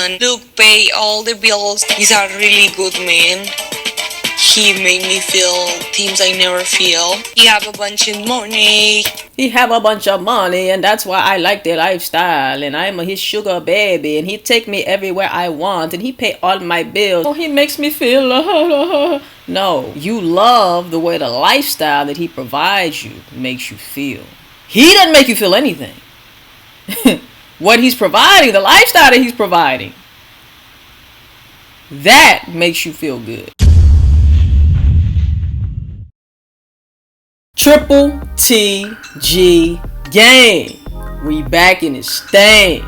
and Luke pay all the bills. He's a really good man. He make me feel things I never feel. He have a bunch of money. He have a bunch of money, and that's why I like the lifestyle. And I'm his sugar baby, and he take me everywhere I want, and he pay all my bills. Oh, he makes me feel no, you love the way the lifestyle that he provides you makes you feel. He doesn't make you feel anything. What he's providing, the lifestyle that he's providing, that makes you feel good. Triple TG gang. We back in this thing.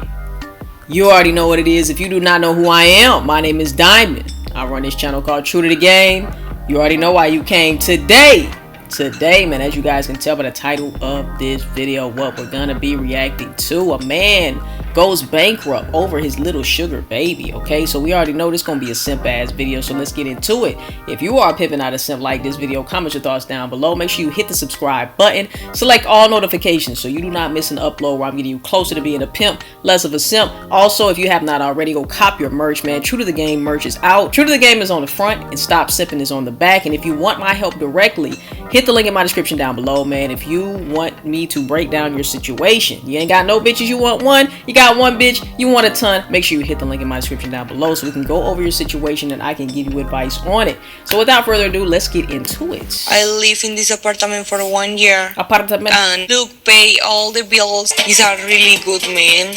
You already know what it is. If you do not know who I am, my name is Diamond. I run this channel called True to the Game. You already know why you came today. Today, man, as you guys can tell by the title of this video, what we're gonna be reacting to. A man goes bankrupt over his little sugar baby. Okay, so we already know this gonna be a simp ass video, so let's get into it. If you are pimping out a simp like this video, comment your thoughts down below. Make sure you hit the subscribe button, select all notifications so you do not miss an upload where I'm getting you closer to being a pimp, less of a simp. Also, if you have not already, go cop your merch, man. True to the Game merch is out. True to the Game is on the front and Stop Sipping is on the back. And if you want my help directly, hit the link in my description down below, man. If you want me to break down your situation, you ain't got no bitches, you want one, you got one bitch, you want a ton, make sure you hit the link in my description down below so we can go over your situation and I can give you advice on it. So without further ado, let's get into it. I live in this apartment for 1 year. Apartment. And Luke pay all the bills. He's a really good man.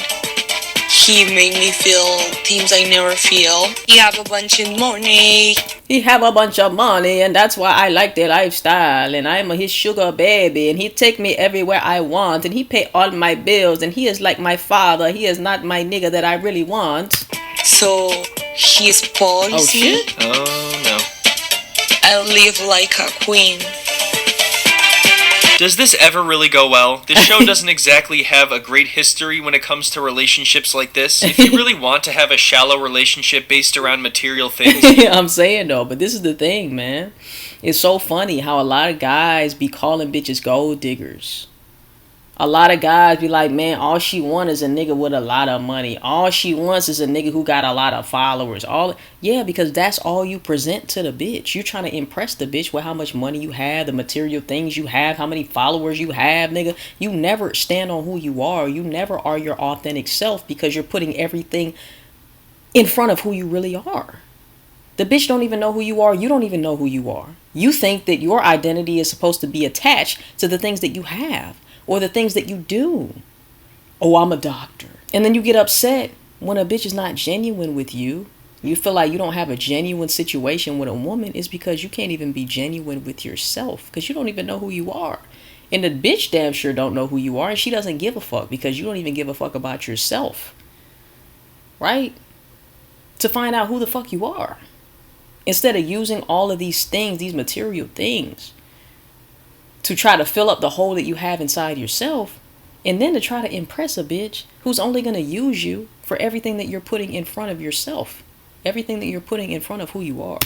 He make me feel things I never feel. He have a bunch of money. He have a bunch of money, and that's why I like the lifestyle. And I'm his sugar baby, and he take me everywhere I want, and he pay all my bills, and he is like my father. He is not my nigga that I really want. So he spoils me. Oh no. I live like a queen. Does this ever really go well? This show doesn't exactly have a great history when it comes to relationships like this. If you really want to have a shallow relationship based around material things... I'm saying though, but this is the thing, man. It's so funny how a lot of guys be calling bitches gold diggers. A lot of guys be like, man, all she wants is a nigga with a lot of money. All she wants is a nigga who got a lot of followers. Yeah, because that's all you present to the bitch. You're trying to impress the bitch with how much money you have, the material things you have, how many followers you have, nigga. You never stand on who you are. You never are your authentic self because you're putting everything in front of who you really are. The bitch don't even know who you are. You don't even know who you are. You think that your identity is supposed to be attached to the things that you have or the things that you do. Oh, I'm a doctor. And then you get upset when a bitch is not genuine with you. You feel like you don't have a genuine situation with a woman. Is because you can't even be genuine with yourself because you don't even know who you are. And the bitch damn sure don't know who you are, and she doesn't give a fuck because you don't even give a fuck about yourself. Right? To find out who the fuck you are. Instead of using all of these things, these material things, to try to fill up the hole that you have inside yourself, and then to try to impress a bitch who's only going to use you for everything that you're putting in front of yourself. Everything that you're putting in front of who you are.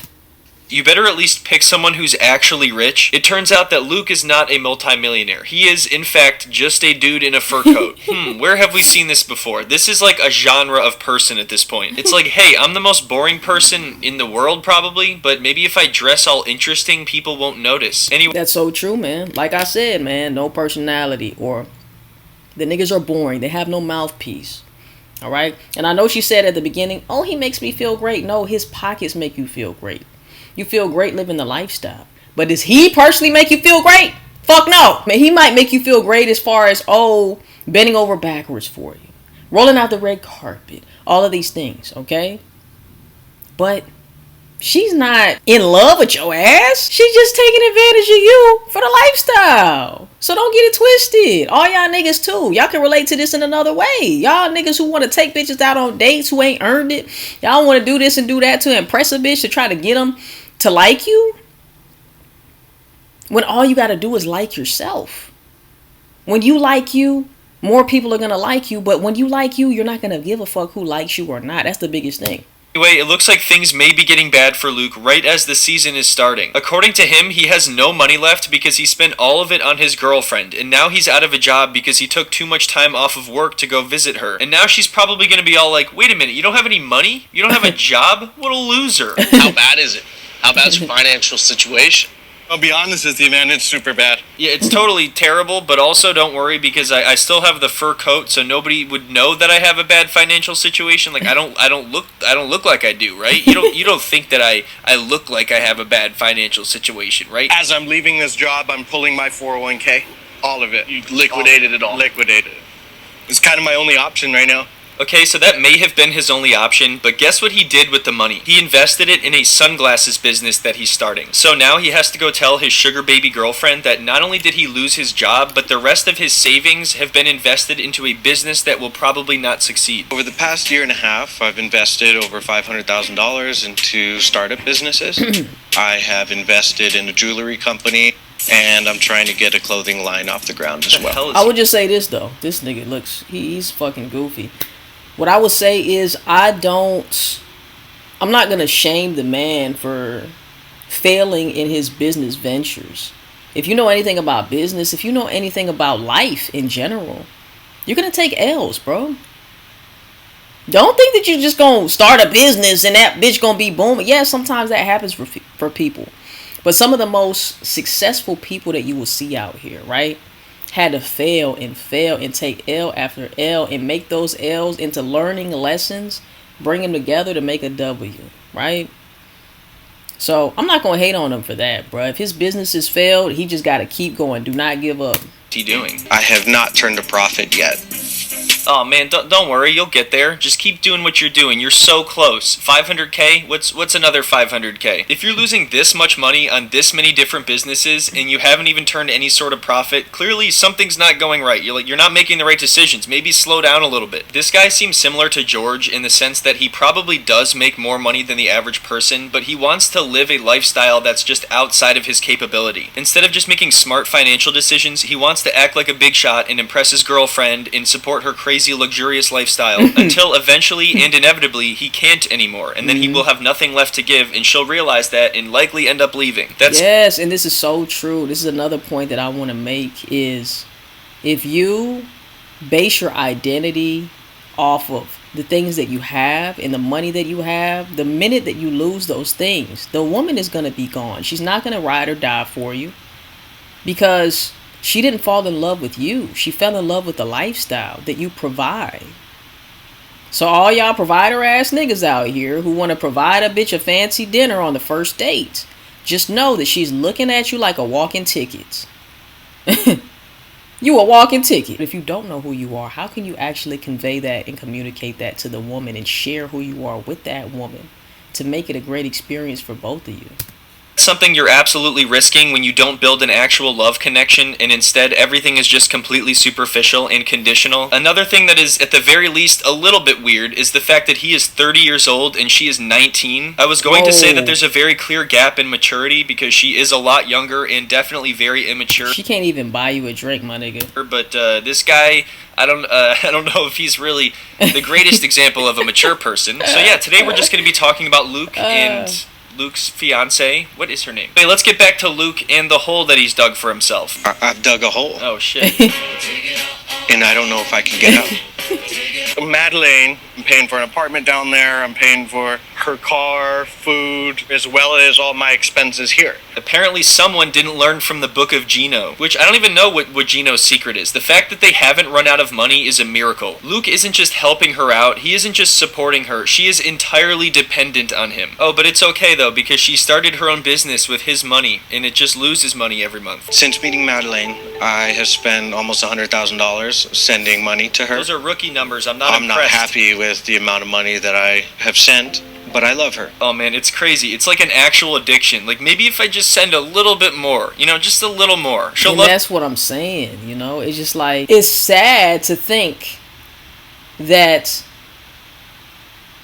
You better at least pick someone who's actually rich. It turns out that Luke is not a multimillionaire. He is, in fact, just a dude in a fur coat. Where have we seen this before? This is like a genre of person at this point. It's like, hey, I'm the most boring person in the world probably, but maybe if I dress all interesting, people won't notice. Anyway. That's so true, man. Like I said, man, no personality, or the niggas are boring. They have no mouthpiece. All right? And I know she said at the beginning, oh, he makes me feel great. No, his pockets make you feel great. You feel great living the lifestyle. But does he personally make you feel great? Fuck no. Man, he might make you feel great as far as, oh, bending over backwards for you, rolling out the red carpet, all of these things, okay? But she's not in love with your ass. She's just taking advantage of you for the lifestyle. So don't get it twisted. All y'all niggas too. Y'all can relate to this in another way. Y'all niggas who want to take bitches out on dates who ain't earned it. Y'all want to do this and do that to impress a bitch, to try to get them to like you. When all you got to do is like yourself. When you like you, more people are going to like you. But when you like you, you're not going to give a fuck who likes you or not. That's the biggest thing. Anyway, it looks like things may be getting bad for Luke right as the season is starting. According to him, he has no money left because he spent all of it on his girlfriend, and now he's out of a job because he took too much time off of work to go visit her. And now she's probably going to be all like, wait a minute, you don't have any money? You don't have a job? What a loser. How bad is it? How bad's your financial situation? I'll be honest with you, man, it's super bad. Yeah, it's totally terrible, but also don't worry because I still have the fur coat, so nobody would know that I have a bad financial situation. Like I don't look like I do, right? You don't think that I look like I have a bad financial situation, right? As I'm leaving this job, I'm pulling my 401k, all of it. You liquidated it all. Liquidated it. It's kind of my only option right now. Okay, so that may have been his only option, but guess what he did with the money? He invested it in a sunglasses business that he's starting. So now he has to go tell his sugar baby girlfriend that not only did he lose his job, but the rest of his savings have been invested into a business that will probably not succeed. Over the past year and a half, I've invested over $500,000 into startup businesses. I have invested in a jewelry company, and I'm trying to get a clothing line off the ground as well. I would just say this though. This nigga looks, he's fucking goofy. What I would say is I'm not going to shame the man for failing in his business ventures. If you know anything about business, if you know anything about life in general, you're going to take L's, bro. Don't think that you're just going to start a business and that bitch going to be booming. Yeah, sometimes that happens for people. But some of the most successful people that you will see out here, right, had to fail and take L after L and make those L's into learning lessons, bring them together to make a W, right? So I'm not going to hate on him for that, bro. If his business has failed, he just got to keep going. Do not give up. What's he doing? I have not turned a profit yet. Oh man, don't worry, you'll get there. Just keep doing what you're doing. You're so close. 500k? What's another 500k? If you're losing this much money on this many different businesses and you haven't even turned any sort of profit, clearly something's not going right. You're not making the right decisions. Maybe slow down a little bit. This guy seems similar to George in the sense that he probably does make more money than the average person, but he wants to live a lifestyle that's just outside of his capability. Instead of just making smart financial decisions, he wants to act like a big shot and impress his girlfriend and support her crazy luxurious lifestyle until eventually and inevitably he can't anymore, and then he will have nothing left to give, and she'll realize that and likely end up leaving. Yes, and this is so true. This is another point that I want to make is if you base your identity off of the things that you have and the money that you have, the minute that you lose those things, the woman is going to be gone. She's not going to ride or die for you because she didn't fall in love with you. She fell in love with the lifestyle that you provide. So all y'all provider ass niggas out here who want to provide a bitch a fancy dinner on the first date, just know that she's looking at you like a walking ticket. You a walking ticket. If you don't know who you are, how can you actually convey that and communicate that to the woman and share who you are with that woman to make it a great experience for both of you? Something you're absolutely risking when you don't build an actual love connection and instead everything is just completely superficial and conditional. Another thing that is at the very least a little bit weird is the fact that he is 30 years old and she is 19. I was going to say that there's a very clear gap in maturity because she is a lot younger and definitely very immature. She can't even buy you a drink, my nigga. But this guy, I don't know if he's really the greatest example of a mature person. So yeah, today we're just going to be talking about Luke and Luke's fiance. What is her name? Okay, let's get back to Luke and the hole that he's dug for himself. I've dug a hole. Oh shit. And I don't know if I can get out. Madeleine, I'm paying for an apartment down there. I'm paying for her car, food, as well as all my expenses here. Apparently someone didn't learn from the book of Gino, which I don't even know what Gino's secret is. The fact that they haven't run out of money is a miracle. Luke isn't just helping her out, he isn't just supporting her, she is entirely dependent on him. Oh, but it's okay though, because she started her own business with his money, and it just loses money every month. Since meeting Madeleine, I have spent almost $100,000 sending money to her. Those are rookie numbers, I'm not I'm impressed. not happy with the amount of money that I have sent, but I love her. Oh man, it's crazy. It's like an actual addiction. Like maybe if I just send a little bit more, just a little more. And that's what I'm saying, It's just like, it's sad to think that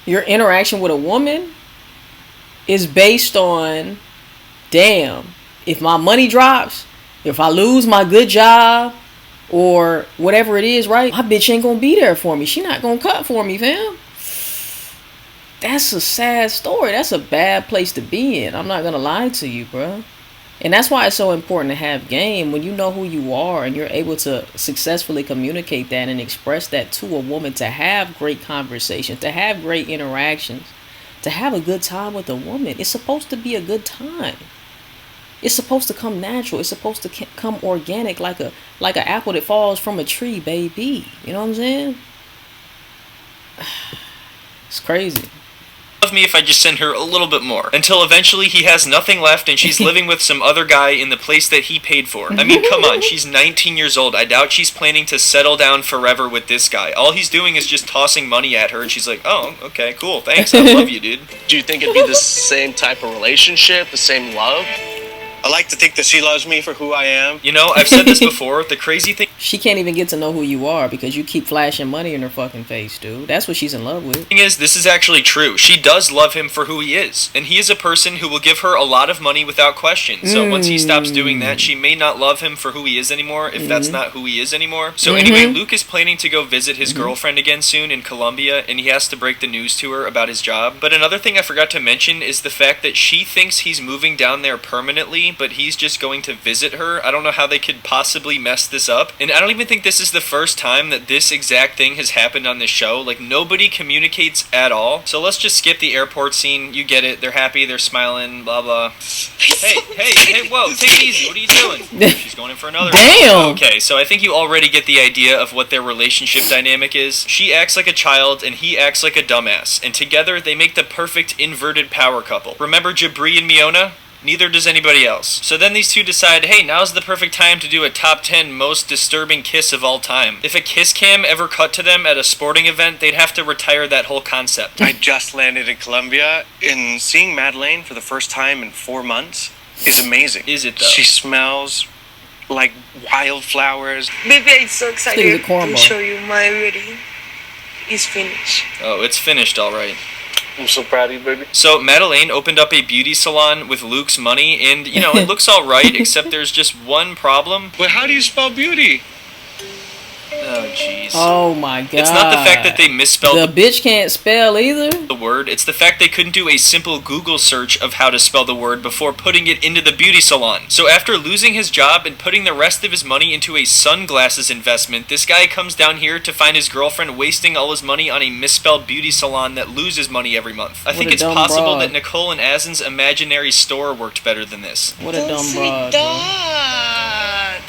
your interaction with a woman is based on, damn, if my money drops, if I lose my good job, or whatever it is, right? My bitch ain't gonna be there for me. She not gonna cut for me, fam. That's a sad story. That's a bad place to be in. I'm not gonna lie to you, bro. And that's why it's so important to have game. When you know who you are and you're able to successfully communicate that and express that to a woman, to have great conversations, to have great interactions, to have a good time with a woman. It's supposed to be a good time. It's supposed to come natural. It's supposed to come organic, like an apple that falls from a tree, baby. You know what I'm saying? It's crazy. Love me if I just send her a little bit more, until eventually he has nothing left and she's living with some other guy in the place that he paid for. I mean, come on, she's 19 years old. I doubt she's planning to settle down forever with this guy. All he's doing is just tossing money at her, and she's like, oh, okay, cool, thanks, I love you, dude. Do you think it'd be the same type of relationship, the same love? I like to think that she loves me for who I am. You know, I've said this before, the crazy thing She can't even get to know who you are because you keep flashing money in her fucking face, dude. That's what she's in love with. is, this is actually true. She does love him for who he is, and he is a person who will give her a lot of money without question. So once he stops doing that, she may not love him for who he is anymore, if that's not who he is anymore. So anyway, Luke is planning to go visit his girlfriend again soon in Colombia, and he has to break the news to her about his job. But another thing I forgot to mention is the fact that she thinks he's moving down there permanently, but he's just going to visit her. I don't know how they could possibly mess this up, and I don't even think this is the first time that this exact thing has happened on this show. Like, nobody communicates at all. So let's just skip the airport scene. You get it. They're happy. They're smiling. Blah, blah. Hey, whoa. Take it easy. What are you doing? She's going in for another. Damn. Okay, so I think you already get the idea of what their relationship dynamic is. She acts like a child, and he acts like a dumbass. And together, they make the perfect inverted power couple. Remember Jabri and Miona? Neither does anybody else. So then these two decide, hey, now's the perfect time to do a top 10 most disturbing kiss of all time. If a kiss cam ever cut to them at a sporting event, they'd have to retire that whole concept. I just landed in Colombia, and seeing Madeleine for the first time in 4 months is amazing. Is it, though? She smells like wildflowers. Baby, I'm so excited It's a cornball. to show you my wedding. It's finished. Oh, it's finished, all right. I'm so proud of you, baby. So Madeleine opened up a beauty salon with Luke's money, and, you know, it looks all right, except there's just one problem. But how do you spell beauty? Oh, jeez. Oh my god. It's not the fact that they misspelled The bitch can't spell either. the word, it's the fact they couldn't do a simple Google search of how to spell the word before putting it into the beauty salon. So after losing his job and putting the rest of his money into a sunglasses investment, this guy comes down here to find his girlfriend wasting all his money on a misspelled beauty salon that loses money every month. I think a it's dumb possible broad. that Nicole and Azen's imaginary store worked better than this. What a dumb broad. Sweet bro. dot.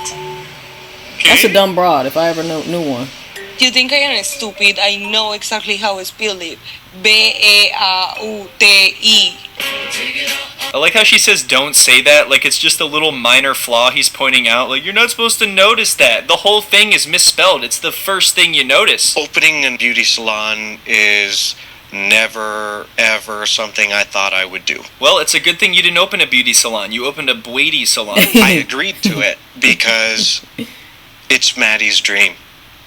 That's a dumb broad if I ever knew one. You think I am stupid? I know exactly how I spell it. B-E-A-U-T-I. I like how she says don't say that, like it's just a little minor flaw he's pointing out. Like, you're not supposed to notice that. The whole thing is misspelled. It's the first thing you notice. Opening a beauty salon is never, ever something I thought I would do. Well, it's a good thing you didn't open a beauty salon. You opened a Bwady salon. I agreed to it because it's Maddie's dream.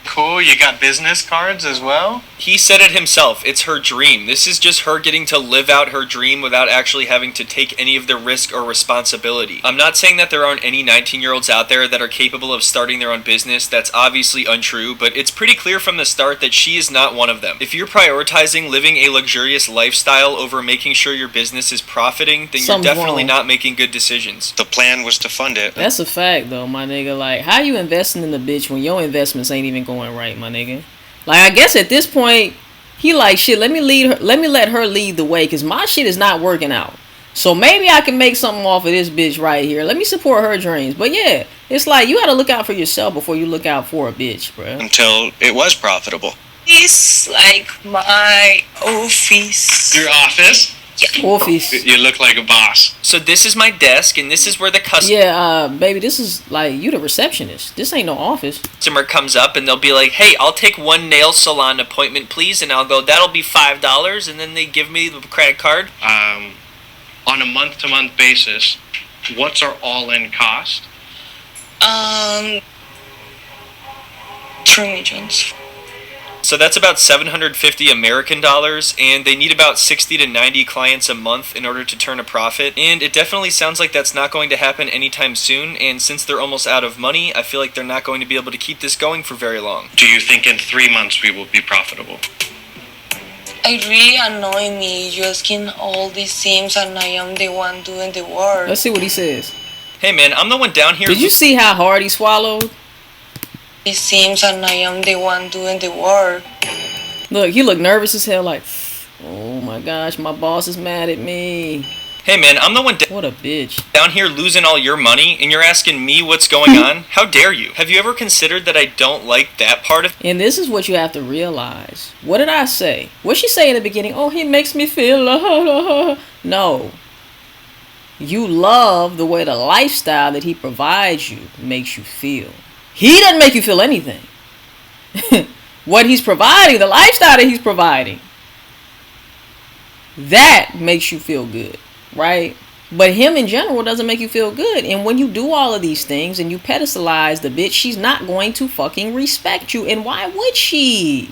Cool, you got business cards as well? He said it himself. It's her dream. This is just her getting to live out her dream without actually having to take any of the risk or responsibility. I'm not saying that there aren't any 19-year-olds out there that are capable of starting their own business. That's obviously untrue, but it's pretty clear from the start that she is not one of them. If you're prioritizing living a luxurious lifestyle over making sure your business is profiting, then Something's you're definitely wrong. not making good decisions. The plan was to fund it. That's a fact though, my nigga. Like, how you investing in the bitch when your investments ain't even going right, my nigga? Like, I guess at this point, he like, shit, let me let her lead the way, cause my shit is not working out. So maybe I can make something off of this bitch right here. Let me support her dreams. But yeah, it's like you gotta look out for yourself before you look out for a bitch, bro. Until it was profitable. It's like my office. Your office? Office. You look like a boss. So this is my desk, and this is where the Yeah, baby, this is like you the receptionist. This ain't no office. customer comes up and they'll be like, hey, I'll take one nail salon appointment, please. And I'll go, that'll be $5. And then they give me the credit card. On a month-to-month basis, what's our all-in cost? 3 millions. So that's about 750 American dollars, and they need about 60 to 90 clients a month in order to turn a profit. And it definitely sounds like that's not going to happen anytime soon, and since they're almost out of money, I feel like they're not going to be able to keep this going for very long. Do you think in 3 months we will be profitable? It really annoy me you asking all these things and I am the one doing the work. Let's see what he says. Hey man, I'm the one down here. Did you see how hard he swallowed? These things and I am the one doing the work. Look, he looked nervous as hell like, oh my gosh, my boss is mad at me. Hey man, I'm the one What a bitch. down here losing all your money, and you're asking me what's going on? How dare you? Have you ever considered that I don't like that part of? And this is what you have to realize. What did I say? What she say in the beginning? Oh, he makes me feel no. You love the way the lifestyle that he provides you makes you feel. He doesn't make you feel anything. What he's providing, the lifestyle that he's providing, that makes you feel good, right? But him in general doesn't make you feel good. And when you do all of these things and you pedestalize the bitch, she's not going to fucking respect you. And why would she?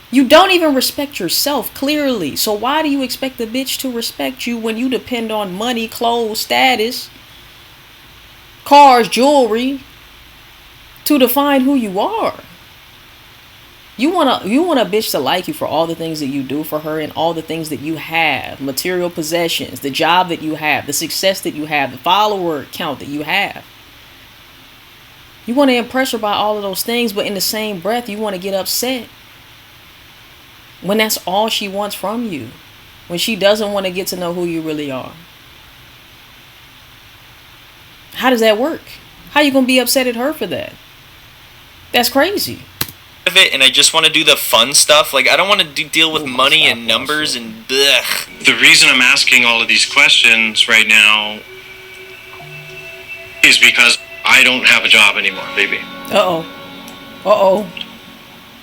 You don't even respect yourself, clearly. So why do you expect the bitch to respect you when you depend on money, clothes, status, cars, jewelry to define who you are? You want a bitch to like you for all the things that you do for her and all the things that you have, material possessions, the job that you have, the success that you have, the follower count that you have. You want to impress her by all of those things, but in the same breath, you want to get upset when that's all she wants from you, when she doesn't want to get to know who you really are. How does that work? How you gonna be upset at her for that? That's crazy. Of it, and I just want to do the fun stuff. Like, I don't want to deal with money and numbers and blech. The reason I'm asking all of these questions right now is because I don't have a job anymore, baby.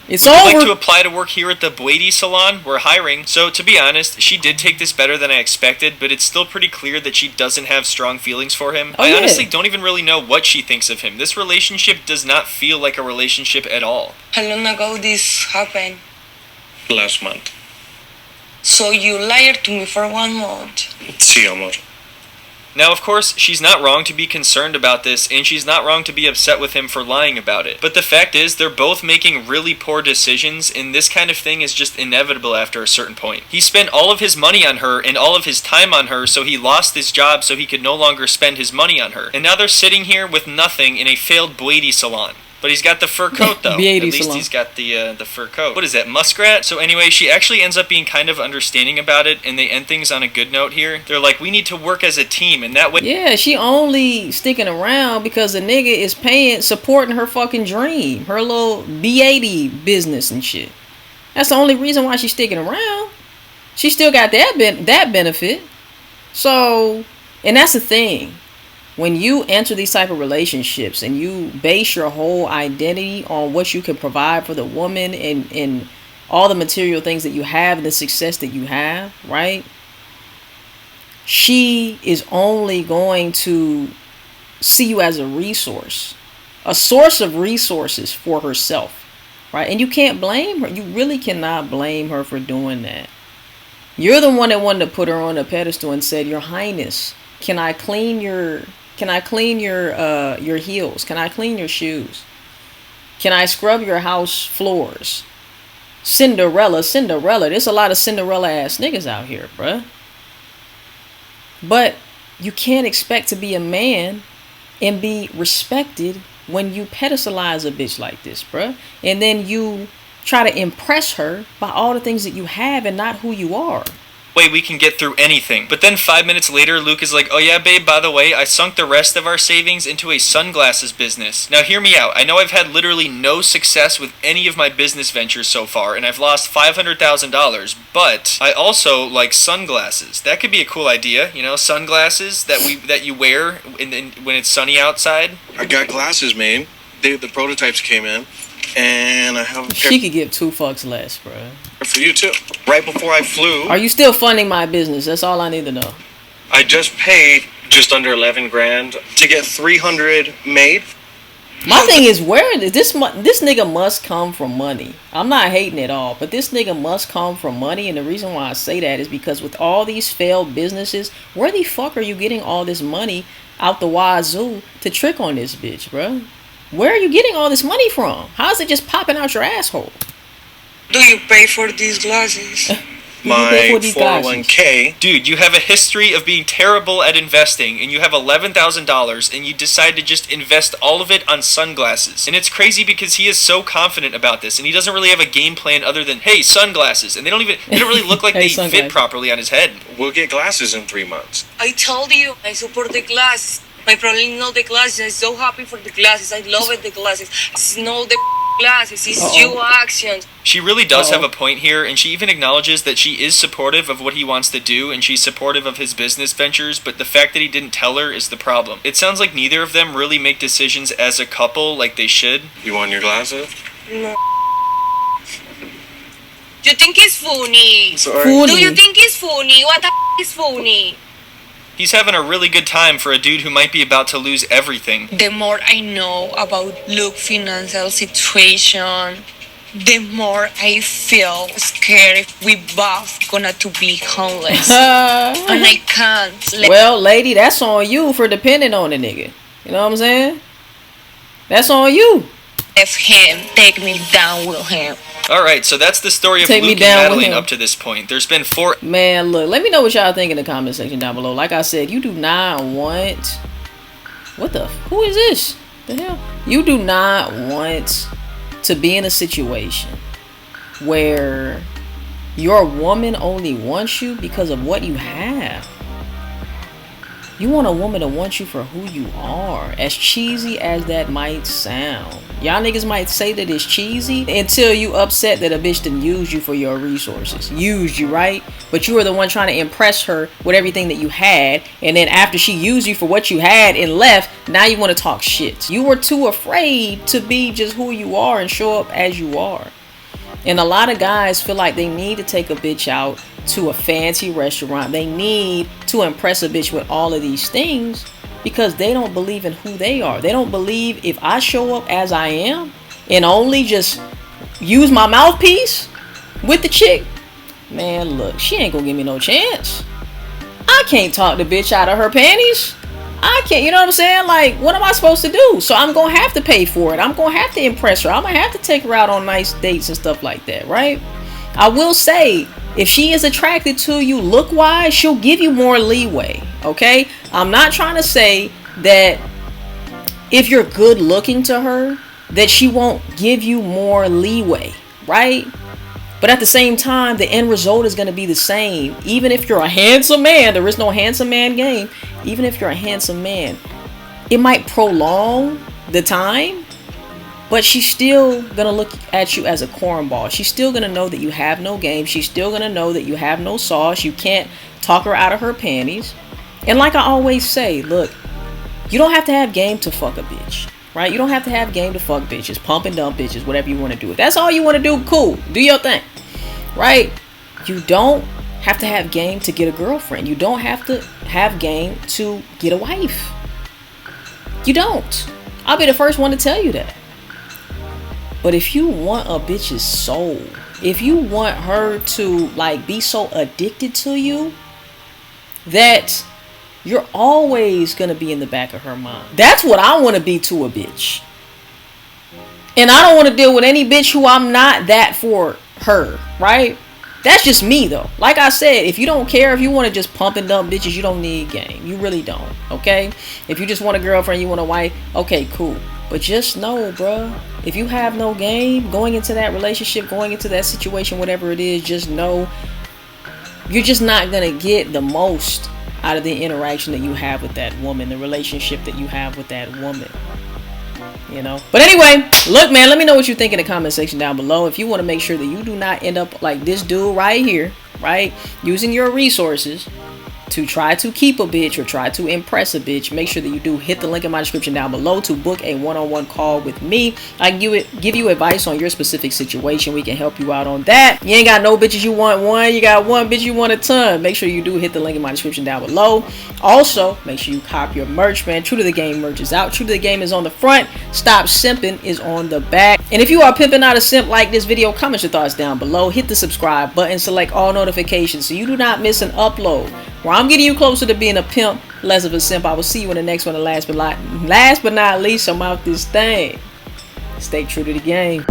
It's I'd over. like to apply to work here at the Brady Salon. We're hiring. So, to be honest, she did take this better than I expected, but it's still pretty clear that she doesn't have strong feelings for him. I honestly don't even really know what she thinks of him. This relationship does not feel like a relationship at all. How long ago this happened? Last month. So you lied to me for 1 month. Sí, amor. Now, of course, she's not wrong to be concerned about this, and she's not wrong to be upset with him for lying about it. But the fact is, they're both making really poor decisions, and this kind of thing is just inevitable after a certain point. He spent all of his money on her and all of his time on her, so he lost his job so he could no longer spend his money on her. And now they're sitting here with nothing in a failed Brady salon. But he's got the fur coat, though. At least he's got the fur coat. What is that, muskrat? So anyway, she actually ends up being kind of understanding about it, and they end things on a good note here. They're like, we need to work as a team, and that way... Yeah, she only sticking around because the nigga is supporting her fucking dream. Her little B80 business and shit. That's the only reason why she's sticking around. She still got that benefit. So, and that's the thing. When you enter these type of relationships and you base your whole identity on what you can provide for the woman and all the material things that you have and the success that you have, right? She is only going to see you as a resource, a source of resources for herself, right? And you can't blame her. You really cannot blame her for doing that. You're the one that wanted to put her on a pedestal and said, "Your Highness, can I clean your heels? Can I clean your shoes? Can I scrub your house floors?" Cinderella. There's a lot of Cinderella ass niggas out here, bruh. But you can't expect to be a man and be respected when you pedestalize a bitch like this, bruh. And then you try to impress her by all the things that you have and not who you are. Way we can get through anything. But then 5 minutes later, Luke is like, oh yeah, babe, by the way, I sunk the rest of our savings into a sunglasses business. Now hear me out. I know I've had literally no success with any of my business ventures so far, and I've lost $500,000, but I also like sunglasses. That could be a cool idea, you know, sunglasses that you wear when it's sunny outside. I got glasses made. The prototypes came in, and I have a pair She could give 2 fucks less, bruh. for you too. Right before I flew, Are you still funding my business? That's all I need to know. I just paid just under 11 grand to get 300 made. My thing is, where this nigga must come from money. I'm not hating at all, but this nigga must come from money, and the reason why I say that is because with all these failed businesses, where the fuck are you getting all this money out the wazoo to trick on this bitch, bro? Where are you getting all this money from? How is it just popping out your asshole? do you pay for these glasses? My 401k. Dude, you have a history of being terrible at investing, and you have $11,000, and you decide to just invest all of it on sunglasses. And it's crazy because he is so confident about this, and he doesn't really have a game plan other than, hey, sunglasses. And they don't really look like Hey, they fit properly on his head. We'll get glasses in 3 months. I told you, I support the glasses. My problem is not the glasses. I'm so happy for the glasses. I love it, the glasses. It's not the glasses. It's your actions. She really does have a point here, and she even acknowledges that she is supportive of what he wants to do, and she's supportive of his business ventures, but the fact that he didn't tell her is the problem. It sounds like neither of them really make decisions as a couple like they should. You want your glasses? No. You think it's funny? Sorry. Do you think it's funny? What the is funny? He's having a really good time for a dude who might be about to lose everything. The more I know about Luke's financial situation, the more I feel scared if we both gonna to be homeless. And I can't let Well, lady, that's on you for depending on the nigga. You know what I'm saying? That's on you. him take me down with him. Alright, so that's the story of Take me Luke and down with Madeline him. up to this point. There's been 4... Man, look, let me know what y'all think in the comment section down below. Like I said, you do not want... What the... Who is this? The hell? You do not want to be in a situation where your woman only wants you because of what you have. You want a woman to want you for who you are. As cheesy as that might sound. Y'all niggas might say that it's cheesy until you upset that a bitch didn't use you for your resources. Used you, right? But you were the one trying to impress her with everything that you had. And then after she used you for what you had and left, now you want to talk shit. You were too afraid to be just who you are and show up as you are. And a lot of guys feel like they need to take a bitch out to a fancy restaurant. They need to impress a bitch with all of these things because they don't believe in who they are. They don't believe if I show up as I am and only just use my mouthpiece with the chick, man, look, she ain't gonna give me no chance. I can't talk the bitch out of her panties. I can't, you know what I'm saying? Like, what am I supposed to do? So I'm gonna have to pay for it. I'm gonna have to impress her. I'm gonna have to take her out on nice dates and stuff like that, right? I will say, if she is attracted to you look-wise, she'll give you more leeway, okay? I'm not trying to say that if you're good looking to her, that she won't give you more leeway, right? But at the same time, the end result is going to be the same. Even if you're a handsome man, there is no handsome man game. Even if you're a handsome man, it might prolong the time, but she's still going to look at you as a cornball. She's still going to know that you have no game. She's still going to know that you have no sauce. You can't talk her out of her panties. And like I always say, look, you don't have to have game to fuck a bitch. Right? You don't have to have game to fuck bitches, pump and dump bitches, whatever you want to do. If that's all you want to do, cool. Do your thing. Right? You don't have to have game to get a girlfriend. You don't have to have game to get a wife. You don't. I'll be the first one to tell you that. But if you want a bitch's soul, if you want her to like be so addicted to you that you're always going to be in the back of her mind. That's what I want to be to a bitch. And I don't want to deal with any bitch who I'm not that for her, right? That's just me though. Like I said, if you don't care, if you want to just pump and dump bitches, you don't need game. You really don't, okay? If you just want a girlfriend, you want a wife, okay, cool. But just know, bruh, if you have no game going into that relationship, going into that situation, whatever it is, just know you're just not going to get the most out of the interaction that you have with that woman, the relationship that you have with that woman, you know. But anyway, look, man, let me know what you think in the comment section down below. If you want to make sure that you do not end up like this dude right here, right, using your resources to try to keep a bitch or try to impress a bitch, make sure that you do hit the link in my description down below to book a one-on-one call with me. I can give you advice on your specific situation. We can help you out on that. You ain't got no bitches you want one, you got one bitch you want a ton. Make sure you do hit the link in my description down below. Also, make sure you cop your merch, man. True to the Game merch is out. True to the Game is on the front. Stop Simping is on the back. And if you are pimping out a simp like this video, comment your thoughts down below. Hit the subscribe button, select all notifications so you do not miss an upload where I'm getting you closer to being a pimp, less of a simp. I will see you in the next one. And last but not least, I'm out this thing. Stay true to the game.